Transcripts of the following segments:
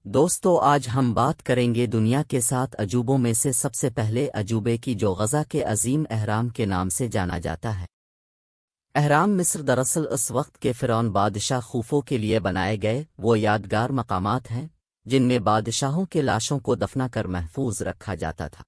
دوستو آج ہم بات کریں گے دنیا کے 7 عجوبوں میں سے سب سے پہلے عجوبے کی جو غزہ کے عظیم اہرام کے نام سے جانا جاتا ہے۔ اہرام مصر دراصل اس وقت کے فرعون بادشاہ خوفو کے لیے بنائے گئے وہ یادگار مقامات ہیں جن میں بادشاہوں کے لاشوں کو دفنا کر محفوظ رکھا جاتا تھا۔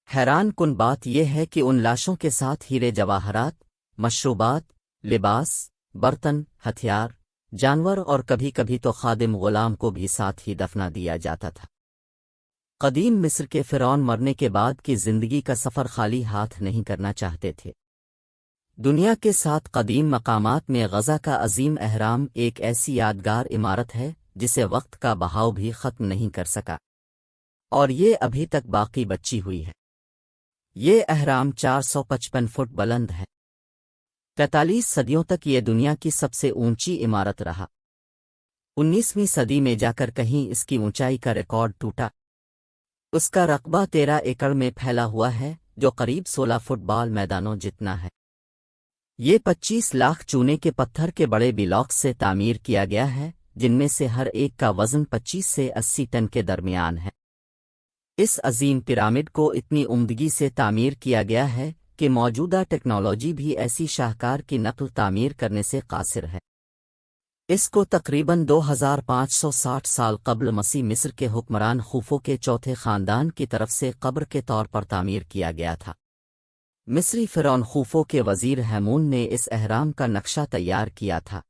حیران کن بات یہ ہے کہ ان لاشوں کے ساتھ ہیرے جواہرات، مشروبات، لباس، برتن، ہتھیار، جانور اور کبھی کبھی تو خادم غلام کو بھی ساتھ ہی دفنا دیا جاتا تھا۔ قدیم مصر کے فرعون مرنے کے بعد کی زندگی کا سفر خالی ہاتھ نہیں کرنا چاہتے تھے۔ دنیا کے 7 قدیم مقامات میں غزہ کا عظیم اہرام ایک ایسی یادگار عمارت ہے جسے وقت کا بہاؤ بھی ختم نہیں کر سکا، اور یہ ابھی تک باقی بچی ہوئی ہے۔ یہ اہرام 455 فٹ بلند ہے۔ 43 صدیوں تک یہ دنیا کی سب سے اونچی عمارت رہا۔ 19ویں صدی میں جا کر کہیں اس کی اونچائی کا ریکارڈ ٹوٹا۔ اس کا رقبہ 13 ایکڑ میں پھیلا ہوا ہے جو قریب 16 فٹ بال میدانوں جتنا ہے۔ یہ 25 لاکھ چونے کے پتھر کے بڑے بلاکس سے تعمیر کیا گیا ہے جن میں سے ہر ایک کا وزن 25 سے 80 ٹن کے درمیان ہے۔ اس عظیم پیرامڈ کو اتنی عمدگی سے تعمیر کیا گیا ہے کہ موجودہ ٹیکنالوجی بھی ایسی شاہکار کی نقل تعمیر کرنے سے قاصر ہے۔ اس کو تقریباً 2560 سال قبل مسیح مصر کے حکمران خوفو کے چوتھے خاندان کی طرف سے قبر کے طور پر تعمیر کیا گیا تھا۔ مصری فرعون خوفو کے وزیر ہیمون نے اس اہرام کا نقشہ تیار کیا تھا۔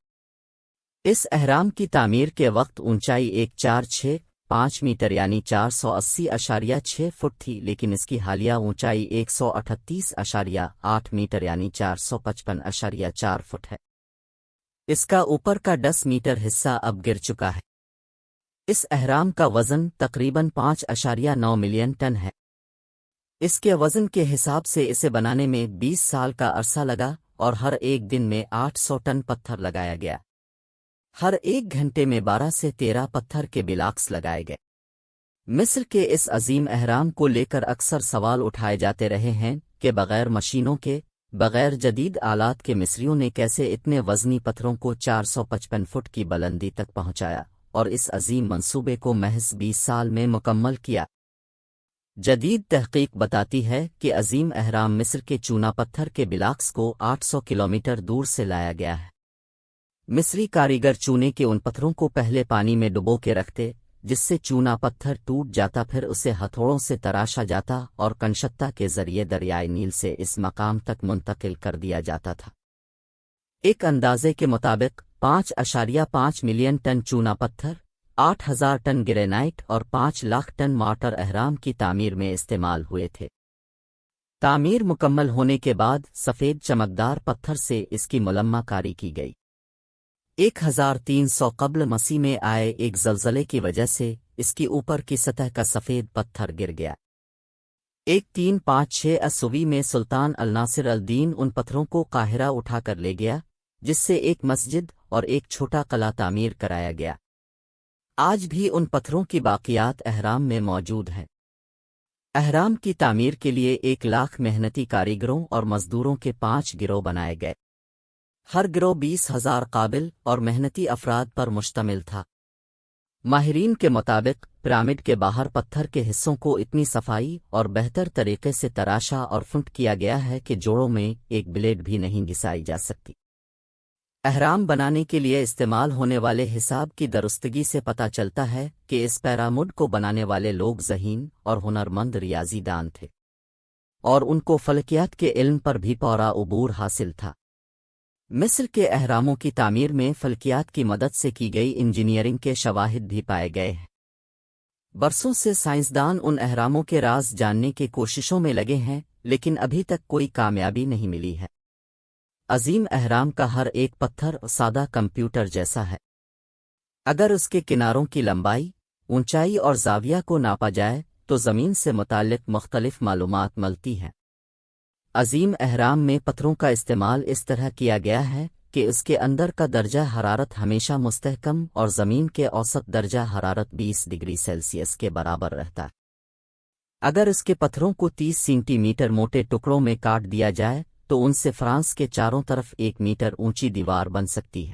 اس اہرام کی تعمیر کے وقت اونچائی 1.465 میٹر یعنی 480.6 فٹ تھی، لیکن اس کی حالیہ اونچائی 138.8 میٹر یعنی 455.4 فٹ ہے۔ اس کا اوپر کا 10 میٹر حصہ اب گر چکا ہے۔ اس اہرام کا وزن تقریباً 5.9 ملین ٹن ہے۔ اس کے وزن کے حساب سے اسے بنانے میں 20 سال کا عرصہ لگا اور ہر ایک دن میں 800 ٹن پتھر لگایا گیا۔ ہر ایک گھنٹے میں 12 سے 13 پتھر کے بلاکس لگائے گئے۔ مصر کے اس عظیم اہرام کو لے کر اکثر سوال اٹھائے جاتے رہے ہیں کہ بغیر مشینوں کے، بغیر جدید آلات کے مصریوں نے کیسے اتنے وزنی پتھروں کو 455 فٹ کی بلندی تک پہنچایا اور اس عظیم منصوبے کو محض 20 سال میں مکمل کیا۔ جدید تحقیق بتاتی ہے کہ عظیم اہرام مصر کے چونا پتھر کے بلاکس کو 800 کلومیٹر دور سے لایا گیا ہے۔ مصری کاریگر چونے کے ان پتھروں کو پہلے پانی میں ڈبو کے رکھتے جس سے چونا پتھر ٹوٹ جاتا، پھر اسے ہتھوڑوں سے تراشا جاتا اور کنشتہ کے ذریعے دریائے نیل سے اس مقام تک منتقل کر دیا جاتا تھا۔ ایک اندازے کے مطابق 5.5 ملین ٹن چونا پتھر، 8000 ٹن گرینائٹ اور 5 لاکھ ٹن مارٹر اہرام کی تعمیر میں استعمال ہوئے تھے۔ تعمیر مکمل ہونے کے بعد سفید چمکدار پتھر سے اس کی ملمہ کاری کی گئی۔ 1300 قبل مسیح میں آئے ایک زلزلے کی وجہ سے اس کی اوپر کی سطح کا سفید پتھر گر گیا۔ 1356 عیسوی میں سلطان الناصر الدین ان پتھروں کو قاہرہ اٹھا کر لے گیا جس سے ایک مسجد اور ایک چھوٹا قلعہ تعمیر کرایا گیا۔ آج بھی ان پتھروں کی باقیات اہرام میں موجود ہیں۔ اہرام کی تعمیر کے لیے 1 لاکھ محنتی کاریگروں اور مزدوروں کے 5 گروہ بنائے گئے۔ ہر گروہ 20,000 قابل اور محنتی افراد پر مشتمل تھا۔ ماہرین کے مطابق پیرامڈ کے باہر پتھر کے حصوں کو اتنی صفائی اور بہتر طریقے سے تراشا اور فنٹ کیا گیا ہے کہ جوڑوں میں ایک بلیڈ بھی نہیں گھسائی جا سکتی۔ اہرام بنانے کے لیے استعمال ہونے والے حساب کی درستگی سے پتہ چلتا ہے کہ اس پیرامڈ کو بنانے والے لوگ ذہین اور ہنرمند ریاضی دان تھے، اور ان کو فلکیات کے علم پر بھی پورا عبور حاصل تھا۔ مصر کے اہراموں کی تعمیر میں فلکیات کی مدد سے کی گئی انجینئرنگ کے شواہد بھی پائے گئے ہیں۔ برسوں سے سائنسدان ان اہراموں کے راز جاننے کی کوششوں میں لگے ہیں، لیکن ابھی تک کوئی کامیابی نہیں ملی ہے۔ عظیم اہرام کا ہر ایک پتھر سادہ کمپیوٹر جیسا ہے۔ اگر اس کے کناروں کی لمبائی، اونچائی اور زاویہ کو ناپا جائے تو زمین سے متعلق مختلف معلومات ملتی ہیں۔ عظیم اہرام میں پتھروں کا استعمال اس طرح کیا گیا ہے کہ اس کے اندر کا درجہ حرارت ہمیشہ مستحکم اور زمین کے اوسط درجہ حرارت 20 ڈگری سیلسیس کے برابر رہتا ہے۔ اگر اس کے پتھروں کو 30 سینٹی میٹر موٹے ٹکڑوں میں کاٹ دیا جائے تو ان سے فرانس کے چاروں طرف 1 میٹر اونچی دیوار بن سکتی ہے۔